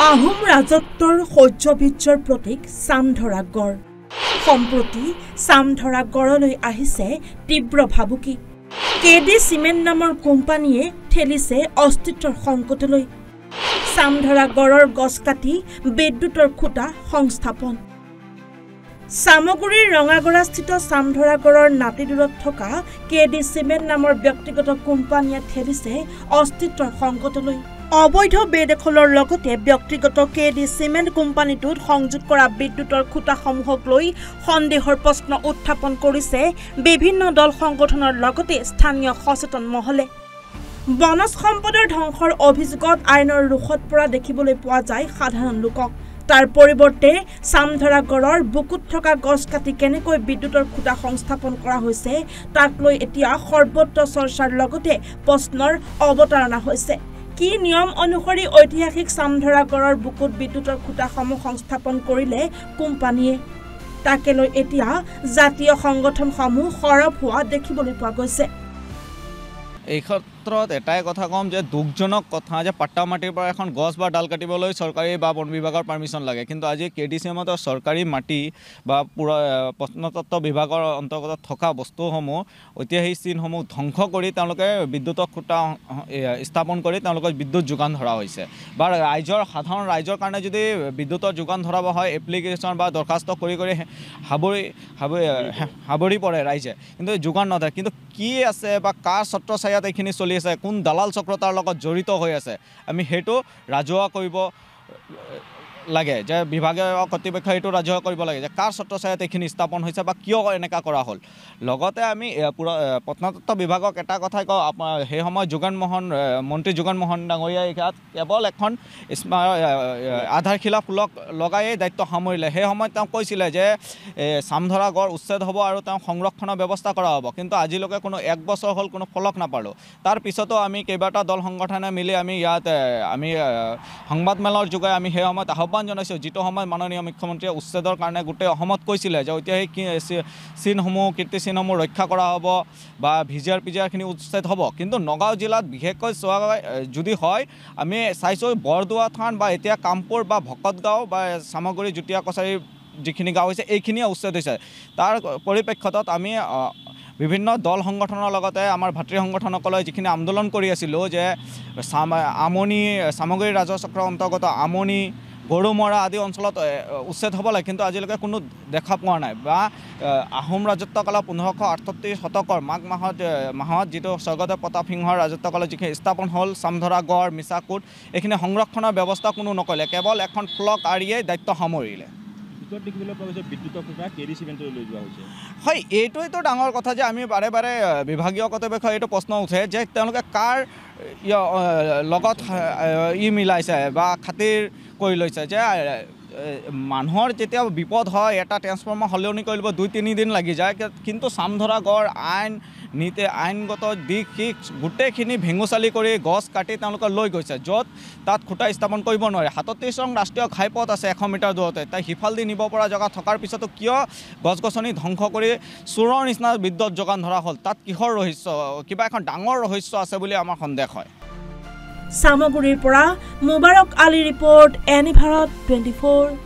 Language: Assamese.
আহোম ৰাজত্বৰ শৌৰ্যবীৰ্যৰ প্ৰতীক চামধৰা গড়। সম্প্ৰতি চামধৰা গড়লৈ আহিছে তীব্ৰ ভাবুকি। কেডি চিমেণ্ট নামৰ কোম্পানীয়ে ঠেলিছে অস্তিত্বৰ সংকটলৈ। চামধৰা গড়ৰ গছ কাটি বিদ্যুতৰ খুঁটা সংস্থাপন। সামগুৰিৰ ৰঙাগড়াস্থিত চামধৰা গড়ৰ নাতিদূৰত থকা কেডি চিমেণ্ট নামৰ ব্যক্তিগত কোম্পানীয়ে ঠেলিছে অস্তিত্বৰ সংকটলৈ। অবৈধ বেদখলৰ লগতে ব্যক্তিগত কেডি চিমেণ্ট কোম্পানীটোত সংযোগ কৰা বিদ্যুতৰ খুঁটাসমূহক লৈ সন্দেহৰ প্ৰশ্ন উত্থাপন কৰিছে বিভিন্ন দল সংগঠনৰ লগতে স্থানীয় সচেতন মহলে। বনজ সম্পদৰ ধ্বংসৰ অভিযোগত আইনৰ ৰোষত পৰা দেখিবলৈ পোৱা যায় সাধাৰণ লোকক। তাৰ পৰিৱৰ্তে চামধৰা গড়ৰ বুকুত থকা গছ কাটি কেনেকৈ বিদ্যুতৰ খুঁটা সংস্থাপন কৰা হৈছে তাক লৈ এতিয়া সৰ্বত্ৰ চৰ্চাৰ লগতে প্ৰশ্নৰ অৱতাৰণা হৈছে। কি নিয়ম অনুসৰি ঐতিহাসিক চামধৰা গড়ৰ বুকুত বিদ্যুতৰ খুঁটাসমূহ সংস্থাপন কৰিলে কোম্পানীয়ে, তাকে লৈ এতিয়া জাতীয় সংগঠনসমূহ সৰব হোৱা দেখিবলৈ পোৱা গৈছে। এই ক্ষেত্ৰত এটাই কথা ক'ম যে দুখজনক কথা যে পাট্টা মাটিৰ পৰা এখন গছ বা ডাল কাটিবলৈ চৰকাৰী বা বন বিভাগৰ পাৰ্মিশ্যন লাগে, কিন্তু আজি কেডি চিমেণ্টৰ চৰকাৰী মাটি বা প্ৰত্নতত্ত্ব বিভাগৰ অন্তৰ্গত থকা বস্তুসমূহ ঐতিহাসিক চিনসমূহ ধ্বংস কৰি তেওঁলোকে বিদ্যুতৰ খুঁটা স্থাপন কৰি তেওঁলোকক বিদ্যুৎ যোগান ধৰা হৈছে। বা সাধাৰণ ৰাইজৰ কাৰণে যদি বিদ্যুতৰ যোগান ধৰাব হয় এপ্লিকেশ্যন বা দৰখাস্ত কৰি হাবৰি পৰে ৰাইজে, কিন্তু যোগান নধৰে। কিন্তু কি আছে বা কাৰ ছত্ৰ ছায়াত এইখিনি চলি আছে, কোন দালাল চক্ৰতাৰ লগত জড়িত হৈ আছে, আমি সেইটো ৰাজহুৱা কৰিব লাগে, যে বিভাগীয় কৰ্তৃপক্ষই এইটো ৰাজহুৱা কৰিব লাগে যে কাৰ ছত্ৰ ছায়াত এইখিনি স্থাপন হৈছে বা কিয় এনেকুৱা কৰা হ'ল। লগতে আমি প্ৰত্নতত্ত্ব বিভাগক এটা কথাই কওঁ, সেই সময়ত মন্ত্ৰী যোগেন মোহন ডাঙৰীয়াই ইয়াত কেৱল এখন আধাৰশিলা ফুলক লগায়েই দায়িত্ব সামৰিলে। সেই সময়ত তেওঁ কৈছিলে যে চামধৰা গড় উচ্ছেদ হ'ব আৰু তেওঁ সংৰক্ষণৰ ব্যৱস্থা কৰা হ'ব, কিন্তু আজিলৈকে কোনো 1 বছৰ হ'ল কোনো ফলক নাপালোঁ। তাৰ পিছতো আমি কেইবাটা দল সংগঠনে মিলি আমি ইয়াত সংবাদমেলৰ যোগে আমি সেই সময়ত আহ্বান জনাইছোঁ, যিটো সময়ত মাননীয় মুখ্যমন্ত্ৰীয়ে উচ্ছেদৰ কাৰণে গোটেই অসমত কৈছিলে যে ঐতিহাসিক চিনসমূহ কীৰ্তিচিহ্নসমূহ ৰক্ষা কৰা হ'ব বা পিজিআৰখিনি উচ্ছেদ হ'ব। কিন্তু নগাঁও জিলাত বিশেষকৈ চোৱা যদি হয়, আমি চাইছোঁ বৰদোৱা থান বা এতিয়া কামপুৰ বা ভকতগাঁও বা চামগুৰি জুতীয়া কছাৰী যিখিনি গাঁও হৈছে এইখিনিয়ে উচ্ছেদ হৈছে। তাৰ পৰিপ্ৰেক্ষিতত আমি বিভিন্ন দল সংগঠনৰ লগতে আমাৰ ভাতৃ সংগঠনসকলে যিখিনি আন্দোলন কৰি আছিলোঁ যে চামগুৰি ৰাজচক্ৰৰ অন্তৰ্গত আমনি গৰুমৰা আদি অঞ্চলত উচ্ছেদ হ'ব লাগে, কিন্তু আজিলৈকে কোনো দেখা পোৱা নাই। বা আহোম ৰাজত্বকালৰ 1538 শতকৰ মাঘ মাহত যিটো স্বৰ্গদেৱ প্ৰতাপ সিংহৰ ৰাজত্বকালত যিখিনি স্থাপন হ'ল চামধৰা গড় মিছাকোট, এইখিনি সংৰক্ষণৰ ব্যৱস্থা কোনো নকৰিলে, কেৱল এখন ফলক আঁৰিয়েই দায়িত্ব সামৰিলে। হয়, এইটোৱেতো ডাঙৰ কথা যে আমি বাৰে বাৰে বিভাগীয় কৰ্তৃপক্ষই এইটো প্ৰশ্ন উঠে যে তেওঁলোকে কাৰ লগত মিলাইছে বা খাতিৰ কৰি লৈছে, যে মানুহৰ যেতিয়া বিপদ হয় এটা ট্ৰেন্সফৰ্মাৰ সলনি কৰিব 2-3 দিন লাগি যায়, কিন্তু চামধৰা গড় আইনগত দিশ গোটেইখিনি ভেঙুচালি কৰি গছ কাটি তেওঁলোকে লৈ গৈছে, য'ত তাত খুঁটা স্থাপন কৰিব নোৱাৰে। 37 নং ৰাষ্ট্ৰীয় ঘাইপথ আছে 100 মিটাৰ দূৰতে, তাই সিফালদি নিব পৰা জেগা থকাৰ পিছতো কিয় গছ গছনি ধ্বংস কৰি চোৰৰ নিচিনা বিদ্যুৎ যোগান ধৰা হ'ল, তাত কিহৰ ৰহস্য, কিবা এখন ডাঙৰ ৰহস্য আছে বুলি আমাৰ সন্দেহ হয়। সামগুৰিৰ পৰা মুবাৰক আলী ৰিপৰ্ট, এনি ভাৰত 24।